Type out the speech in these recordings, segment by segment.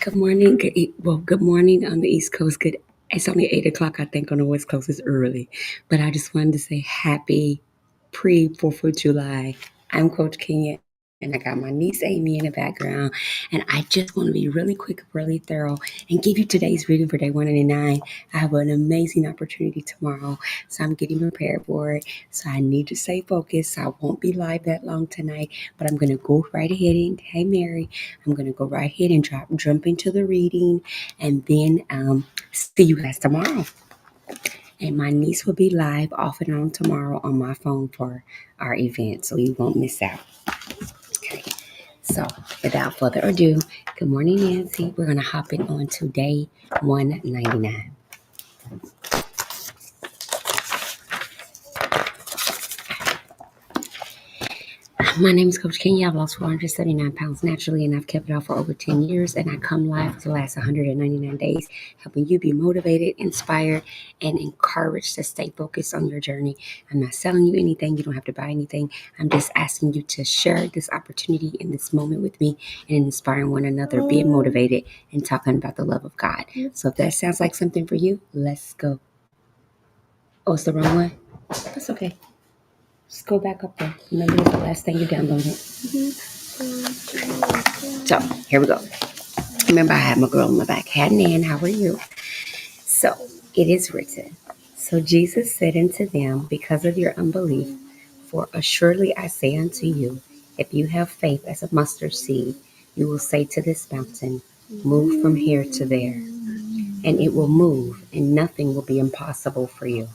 Good morning. Good morning on the East Coast. Good. It's only 8 o'clock, I think, on the West Coast. It's early, but I just wanted to say happy pre-4th of July. I'm Coach Kenya, and I got my niece Amy in the background. And I just want to be really quick, really thorough, and give you today's reading for day 199. I have an amazing opportunity tomorrow, so I'm getting prepared for it. So I need to stay focused. So I won't be live that long tonight, but I'm going to go right ahead and, hey, Mary, I'm going to go right ahead and jump into the reading, and then see you guys tomorrow. And my niece will be live off and on tomorrow on my phone for our event, so you won't miss out. Okay. So without further ado, good morning, Nancy. We're going to hop in on to day 199. My name is Coach Kenya. I've lost 479 pounds naturally, and I've kept it off for over 10 years. And I come live for the last 199 days, helping you be motivated, inspired, and encouraged to stay focused on your journey. I'm not selling you anything. You don't have to buy anything. I'm just asking you to share this opportunity in this moment with me and inspiring one another, being motivated, and talking about the love of God. So if that sounds like something for you, let's go. Oh, it's the wrong one? That's okay. Just go back up there. Remember, it's the last thing you downloaded. So, here we go. Remember, I had my girl in the back. Nan, how are you? So, it is written. So Jesus said unto them, because of your unbelief, for assuredly I say unto you, if you have faith as a mustard seed, you will say to this mountain, move from here to there. And it will move, and nothing will be impossible for you.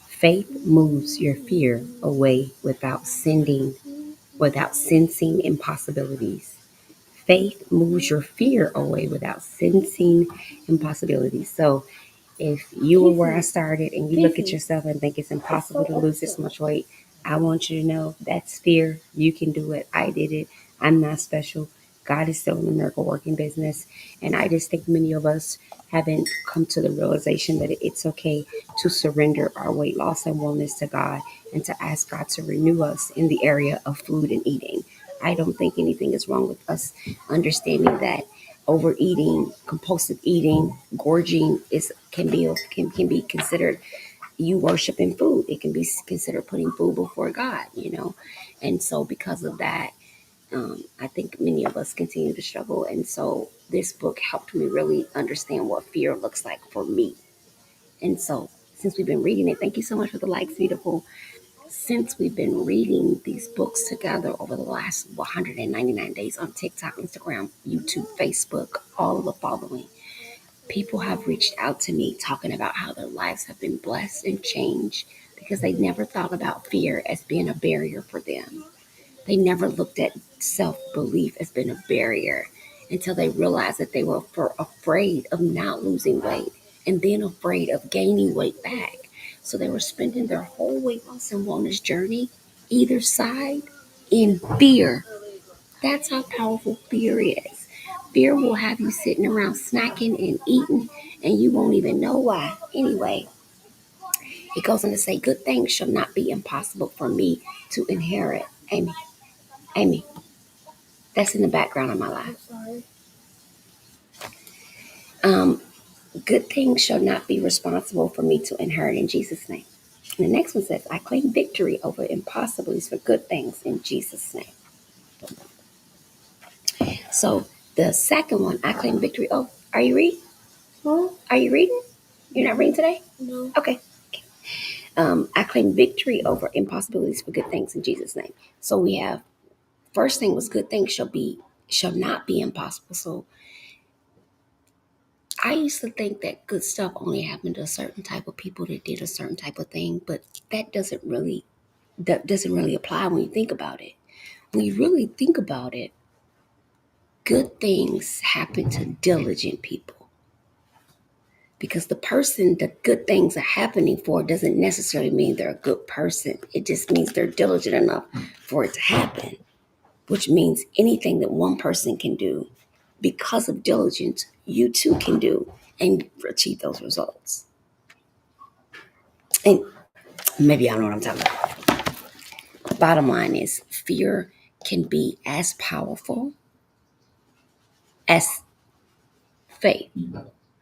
Faith moves your fear away without sensing impossibilities. Faith moves your fear away without sensing impossibilities. So if you were where I started and you look at yourself and think it's impossible to lose this much weight, I want you to know that's fear. You can do it. I did it. I'm not special. God is still in the miracle working business. And I just think many of us haven't come to the realization that it's okay to surrender our weight loss and wellness to God and to ask God to renew us in the area of food and eating. I don't think anything is wrong with us understanding that overeating, compulsive eating, gorging can be considered you worshiping food. It can be considered putting food before God. And so because of that, I think many of us continue to struggle. And so this book helped me really understand what fear looks like for me. And so since we've been reading it, thank you so much for the likes, beautiful. Since we've been reading these books together over the last 199 days on TikTok, Instagram, YouTube, Facebook, all of the following, people have reached out to me talking about how their lives have been blessed and changed because they never thought about fear as being a barrier for them. They never looked at self-belief as being a barrier until they realized that they were afraid of not losing weight and then afraid of gaining weight back. So they were spending their whole weight loss and wellness journey, either side, in fear. That's how powerful fear is. Fear will have you sitting around snacking and eating, and you won't even know why. Anyway, it goes on to say, good things shall not be impossible for me to inherit. Amy, that's in the background of my life. Um, Good things shall not be responsible for me to inherit in Jesus' name. And the next one says, I claim victory over impossibilities for good things in Jesus' name. So the second one, I claim victory. Oh, are you reading? Huh? Are you reading? You're not reading today? No. Okay. I claim victory over impossibilities for good things in Jesus' name. So we have, first thing was good things shall not be impossible. So I used to think that good stuff only happened to a certain type of people that did a certain type of thing, but that doesn't really apply when you think about it. When you really think about it, good things happen to diligent people. Because the person that good things are happening for doesn't necessarily mean they're a good person. It just means they're diligent enough for it to happen, which means anything that one person can do because of diligence, you too can do and achieve those results. And maybe I don't know what I'm talking about. Bottom line is fear can be as powerful as faith,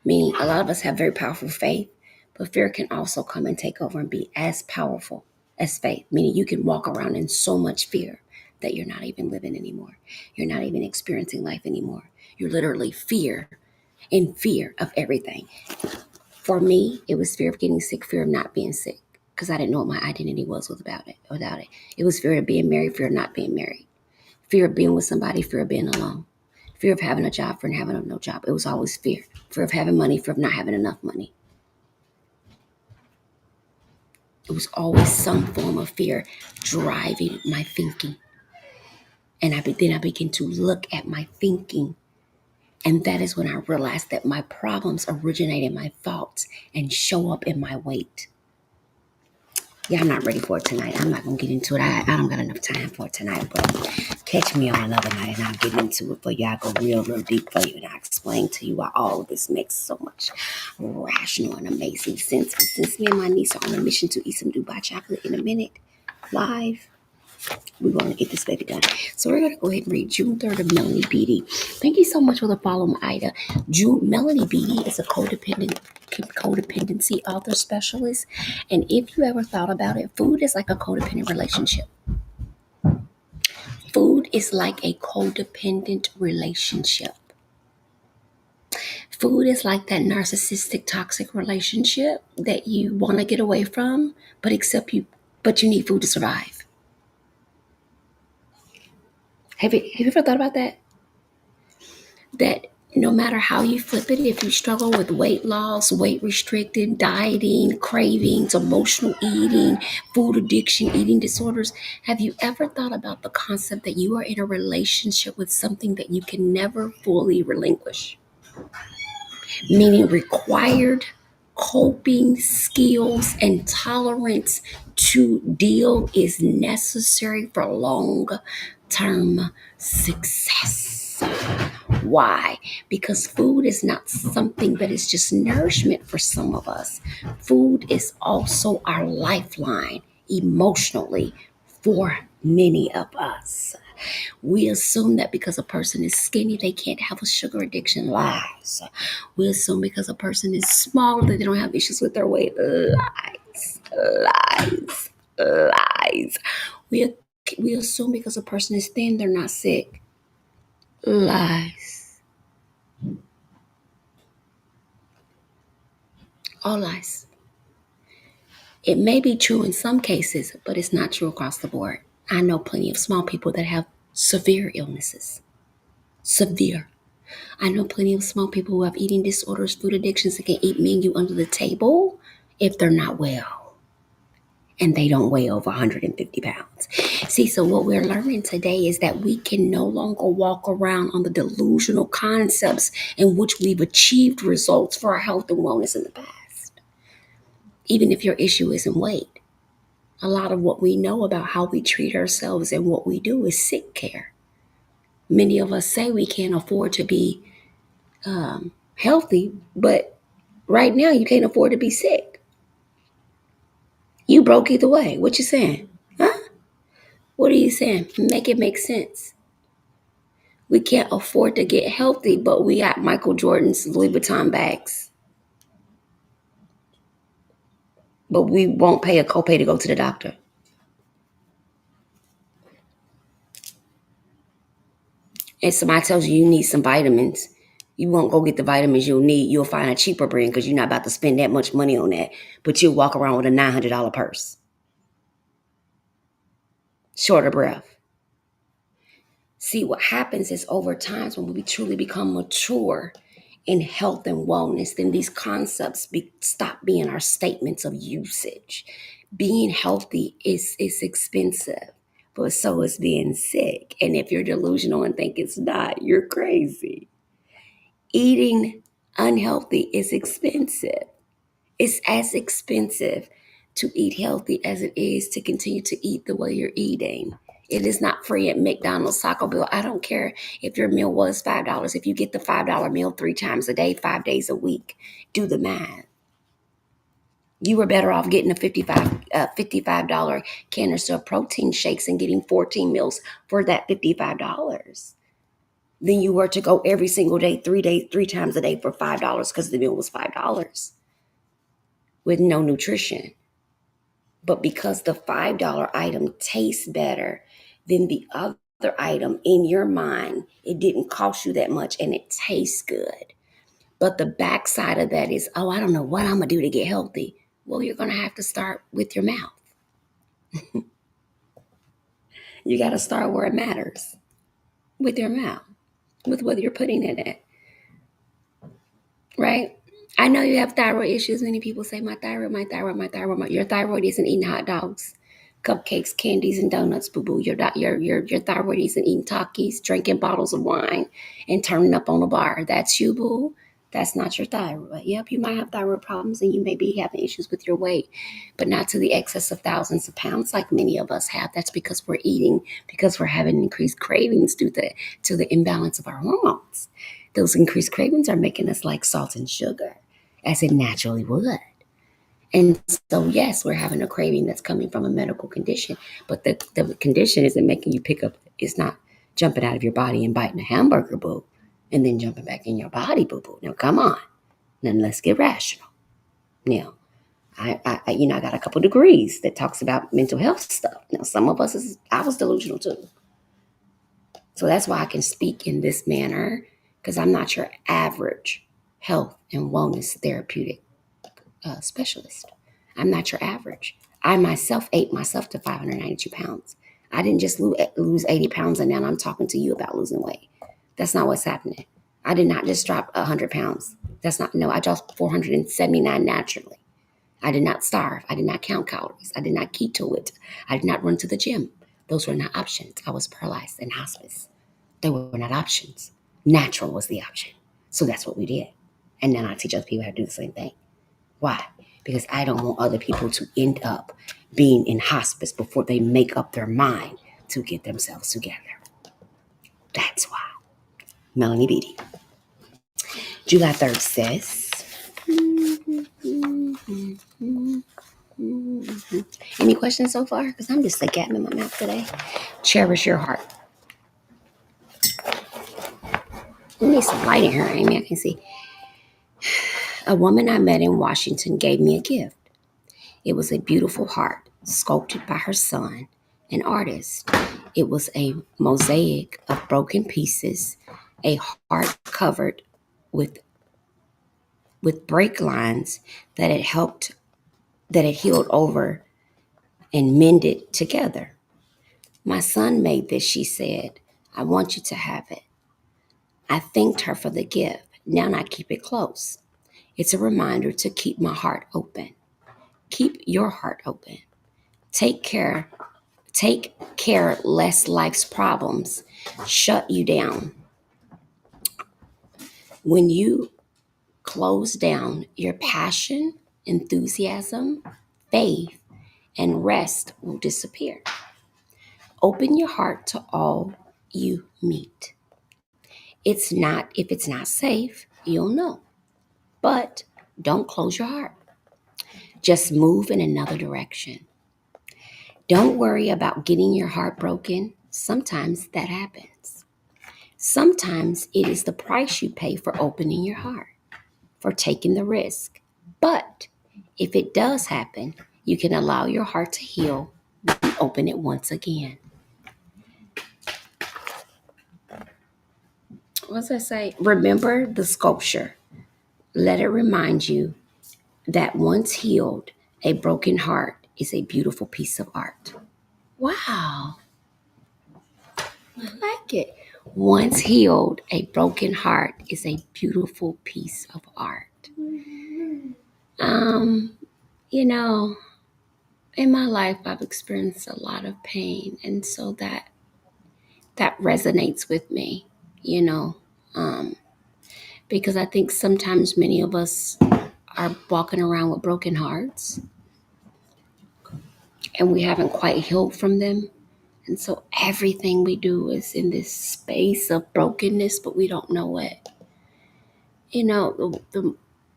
meaning a lot of us have very powerful faith, but fear can also come and take over and be as powerful as faith, meaning you can walk around in so much fear that you're not even living anymore. You're not even experiencing life anymore. You're literally in fear of everything. For me, it was fear of getting sick, fear of not being sick, because I didn't know what my identity was without it. It was fear of being married, fear of not being married, fear of being with somebody, fear of being alone, fear of having a job, fear of having no job. It was always fear. Fear of having money, fear of not having enough money. It was always some form of fear driving my thinking. And then I began to look at my thinking. And that is when I realized that my problems originate in my thoughts and show up in my weight. Yeah, I'm not ready for it tonight. I'm not going to get into it. I don't got enough time for it tonight, but catch me on another night and I'll get into it for you. I'll go real deep for you and I'll explain to you why all of this makes so much rational and amazing sense. But since me and my niece are on a mission to eat some Dubai chocolate in a minute, live, we're going to get this baby done. So we're going to go ahead and read June 3rd of Melanie Beatty. Thank you so much for the follow, Ida. Melanie Beatty is a codependency author specialist. And if you ever thought about it, food is like a codependent relationship. Food is like a codependent relationship. Food is like that narcissistic, toxic relationship that you want to get away from, but you need food to survive. Have you ever thought about that? That no matter how you flip it, if you struggle with weight loss, weight restricted, dieting, cravings, emotional eating, food addiction, eating disorders, have you ever thought about the concept that you are in a relationship with something that you can never fully relinquish? Meaning required coping skills and tolerance to deal is necessary for long-term success. Why? Because food is not something that is just nourishment for some of us. Food is also our lifeline emotionally for many of us. We assume that because a person is skinny, they can't have a sugar addiction. Lies. We assume because a person is small that they don't have issues with their weight. Lies. We assume because a person is thin, they're not sick. Lies. All lies. It may be true in some cases, but it's not true across the board. I know plenty of small people that have severe illnesses. Severe. I know plenty of small people who have eating disorders, food addictions, that can eat menu under the table if they're not well. And they don't weigh over 150 pounds. See, so what we're learning today is that we can no longer walk around on the delusional concepts in which we've achieved results for our health and wellness in the past. Even if your issue isn't weight, a lot of what we know about how we treat ourselves and what we do is sick care. Many of us say we can't afford to be healthy, but right now you can't afford to be sick. You broke either way. What you saying? Huh? What are you saying? Make it make sense. We can't afford to get healthy, but we got Michael Jordan's Louis Vuitton bags. But we won't pay a copay to go to the doctor. And somebody tells you need some vitamins. You won't go get the vitamins you'll need. You'll find a cheaper brand because you're not about to spend that much money on that. But you'll walk around with a $900 purse. Short of breath. See, what happens is over time when we truly become mature in health and wellness, then these concepts stop being our statements of usage. Being healthy is expensive, but so is being sick. And if you're delusional and think it's not, you're crazy. Eating unhealthy is expensive. It's as expensive to eat healthy as it is to continue to eat the way you're eating. It is not free at McDonald's, Taco Bell. I don't care if your meal was $5. If you get the $5 meal 3 times a day, 5 days a week, do the math. You were better off getting a $55 canister of protein shakes and getting 14 meals for that $55. than you were to go every single day, 3 days, 3 times a day for $5 because the meal was $5 with no nutrition. But because the $5 item tastes better than the other item in your mind, it didn't cost you that much and it tastes good. But the backside of that is, oh, I don't know what I'm going to do to get healthy. Well, you're going to have to start with your mouth. You got to start where it matters, with your mouth, with what you're putting in it, right? I know you have thyroid issues. Many people say, my thyroid, my thyroid, my thyroid. Your thyroid isn't eating hot dogs, cupcakes, candies, and donuts, boo-boo. Your thyroid isn't eating Takis, drinking bottles of wine, and turning up on a bar. That's you, boo. That's not your thyroid. Yep, you might have thyroid problems and you may be having issues with your weight, but not to the excess of thousands of pounds like many of us have. That's because we're eating, because we're having increased cravings due to the imbalance of our hormones. Those increased cravings are making us like salt and sugar, as it naturally would. And so, yes, we're having a craving that's coming from a medical condition, but the condition isn't making you pick up, it's not jumping out of your body and biting a hamburger, boo, and then jumping back in your body, boo boo. Now, come on. Now, let's get rational. Now, I got a couple degrees that talks about mental health stuff. Now, some of us, I was delusional too. So that's why I can speak in this manner, because I'm not your average health and wellness therapeutic specialist. I'm not your average. I myself ate myself to 592 pounds. I didn't just lose 80 pounds and now I'm talking to you about losing weight. That's not what's happening. I did not just drop 100 pounds. I dropped 479 naturally. I did not starve. I did not count calories. I did not keto it. I did not run to the gym. Those were not options. I was paralyzed in hospice. They were not options. Natural was the option. So that's what we did. And now I teach other people how to do the same thing. Why? Because I don't want other people to end up being in hospice before they make up their mind to get themselves together. That's why. Melanie Beatty. July 3rd says, any questions so far? Because I'm just like gapping in my mouth today. Cherish your heart. We need some light in here, Amy. I can see. A woman I met in Washington gave me a gift. It was a beautiful heart, sculpted by her son, an artist. It was a mosaic of broken pieces, a heart covered with break lines that had healed over and mended together. My son made this, she said. I want you to have it. I thanked her for the gift. Now I keep it close. It's a reminder to keep my heart open. Keep your heart open. Take care lest life's problems shut you down. When you close down, your passion, enthusiasm, faith, and rest will disappear. Open your heart to all you meet. If it's not safe, you'll know. But don't close your heart. Just move in another direction. Don't worry about getting your heart broken. Sometimes that happens. Sometimes it is the price you pay for opening your heart, for taking the risk. But if it does happen, you can allow your heart to heal and open it once again. What does I say? Remember the sculpture. Let it remind you that once healed, a broken heart is a beautiful piece of art. Wow, I like it. Once healed, a broken heart is a beautiful piece of art. You know, in my life, I've experienced a lot of pain, and so that resonates with me, you know, because I think sometimes many of us are walking around with broken hearts and we haven't quite healed from them. And so everything we do is in this space of brokenness, but we don't know it. You know,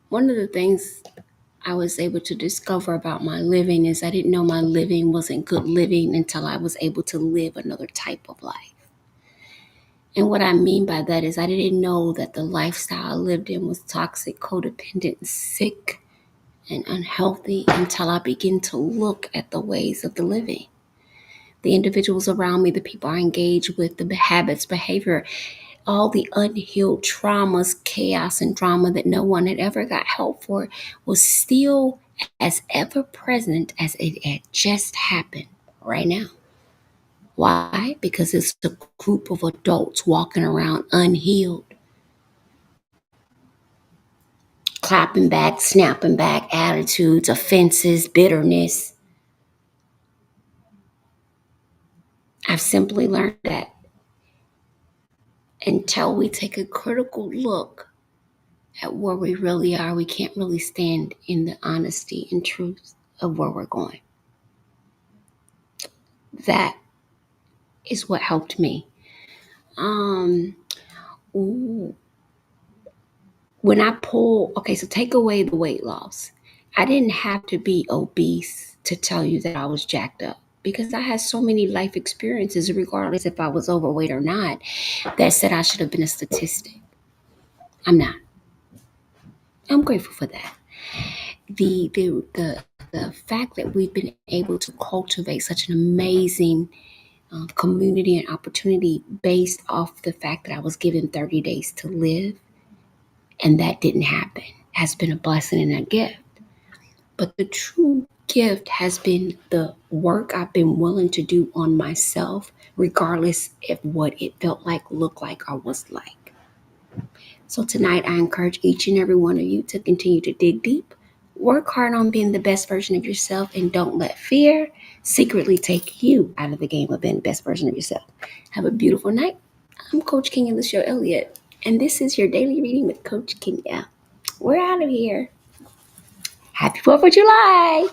one of the things I was able to discover about my living is I didn't know my living wasn't good living until I was able to live another type of life. And what I mean by that is I didn't know that the lifestyle I lived in was toxic, codependent, sick, and unhealthy until I began to look at the ways of the living. The individuals around me, the people I engage with, the habits, behavior, all the unhealed traumas, chaos, and drama that no one had ever got help for was still as ever present as it had just happened right now. Why? Because it's a group of adults walking around unhealed, clapping back, snapping back attitudes, offenses, bitterness. I've simply learned that until we take a critical look at where we really are, we can't really stand in the honesty and truth of where we're going. That is what helped me. Um, when I pull, okay, so take away the weight loss. I didn't have to be obese to tell you that I was jacked up because I had so many life experiences, regardless if I was overweight or not, that said I should have been a statistic. I'm not. I'm grateful for that. The fact that we've been able to cultivate such an amazing community and opportunity based off the fact that I was given 30 days to live and that didn't happen has been a blessing and a gift. But the true gift has been the work I've been willing to do on myself, regardless of what it felt like, looked like, or was like. So tonight, I encourage each and every one of you to continue to dig deep, work hard on being the best version of yourself, and don't let fear secretly take you out of the game of being the best version of yourself. Have a beautiful night. I'm Coach King of the show, Elliott, and this is your daily reading with Coach King. Yeah, we're out of here. Happy 4th of July.